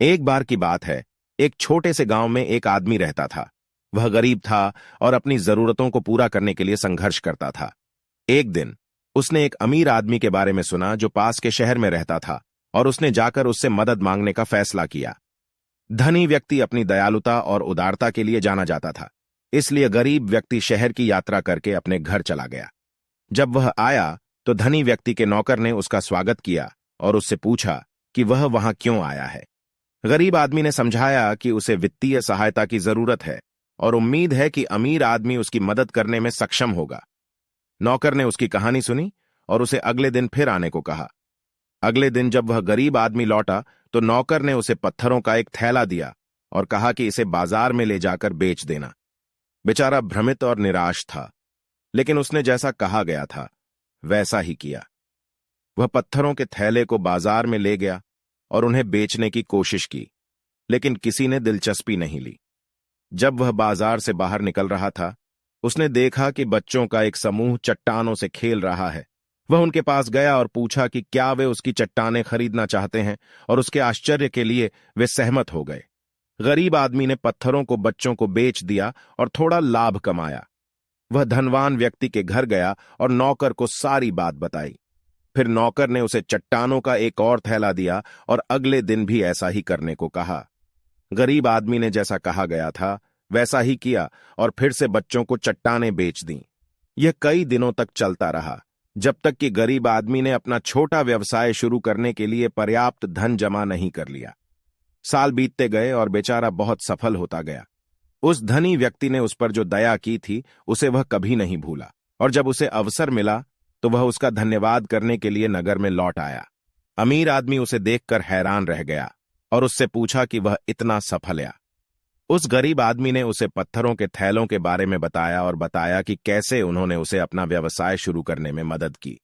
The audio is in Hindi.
एक बार की बात है। एक छोटे से गांव में एक आदमी रहता था। वह गरीब था और अपनी जरूरतों को पूरा करने के लिए संघर्ष करता था। एक दिन उसने एक अमीर आदमी के बारे में सुना जो पास के शहर में रहता था, और उसने जाकर उससे मदद मांगने का फैसला किया। धनी व्यक्ति अपनी दयालुता और उदारता के लिए जाना जाता था, इसलिए गरीब व्यक्ति शहर की यात्रा करके अपने घर चला गया। जब वह आया तो धनी व्यक्ति के नौकर ने उसका स्वागत किया और उससे पूछा कि वह वहां क्यों आया है। गरीब आदमी ने समझाया कि उसे वित्तीय सहायता की जरूरत है और उम्मीद है कि अमीर आदमी उसकी मदद करने में सक्षम होगा। नौकर ने उसकी कहानी सुनी और उसे अगले दिन फिर आने को कहा। अगले दिन जब वह गरीब आदमी लौटा तो नौकर ने उसे पत्थरों का एक थैला दिया और कहा कि इसे बाजार में ले जाकर बेच देना। बेचारा भ्रमित और निराश था, लेकिन उसने जैसा कहा गया था वैसा ही किया। वह पत्थरों के थैले को बाजार में ले गया और उन्हें बेचने की कोशिश की, लेकिन किसी ने दिलचस्पी नहीं ली। जब वह बाजार से बाहर निकल रहा था, उसने देखा कि बच्चों का एक समूह चट्टानों से खेल रहा है। वह उनके पास गया और पूछा कि क्या वे उसकी चट्टानें खरीदना चाहते हैं, और उसके आश्चर्य के लिए वे सहमत हो गए। गरीब आदमी ने पत्थरों को बच्चों को बेच दिया और थोड़ा लाभ कमाया। वह धनवान व्यक्ति के घर गया और नौकर को सारी बात बताई। फिर नौकर ने उसे चट्टानों का एक और थैला दिया और अगले दिन भी ऐसा ही करने को कहा। गरीब आदमी ने जैसा कहा गया था वैसा ही किया और फिर से बच्चों को चट्टानें बेच दीं। यह कई दिनों तक चलता रहा, जब तक कि गरीब आदमी ने अपना छोटा व्यवसाय शुरू करने के लिए पर्याप्त धन जमा नहीं कर लिया। साल बीतते गए और बेचारा बहुत सफल होता गया। उस धनी व्यक्ति ने उस पर जो दया की थी उसे वह कभी नहीं भूला, और जब उसे अवसर मिला तो वह उसका धन्यवाद करने के लिए नगर में लौट आया। अमीर आदमी उसे देखकर हैरान रह गया और उससे पूछा कि वह इतना सफल है। उस गरीब आदमी ने उसे पत्थरों के थैलों के बारे में बताया और बताया कि कैसे उन्होंने उसे अपना व्यवसाय शुरू करने में मदद की।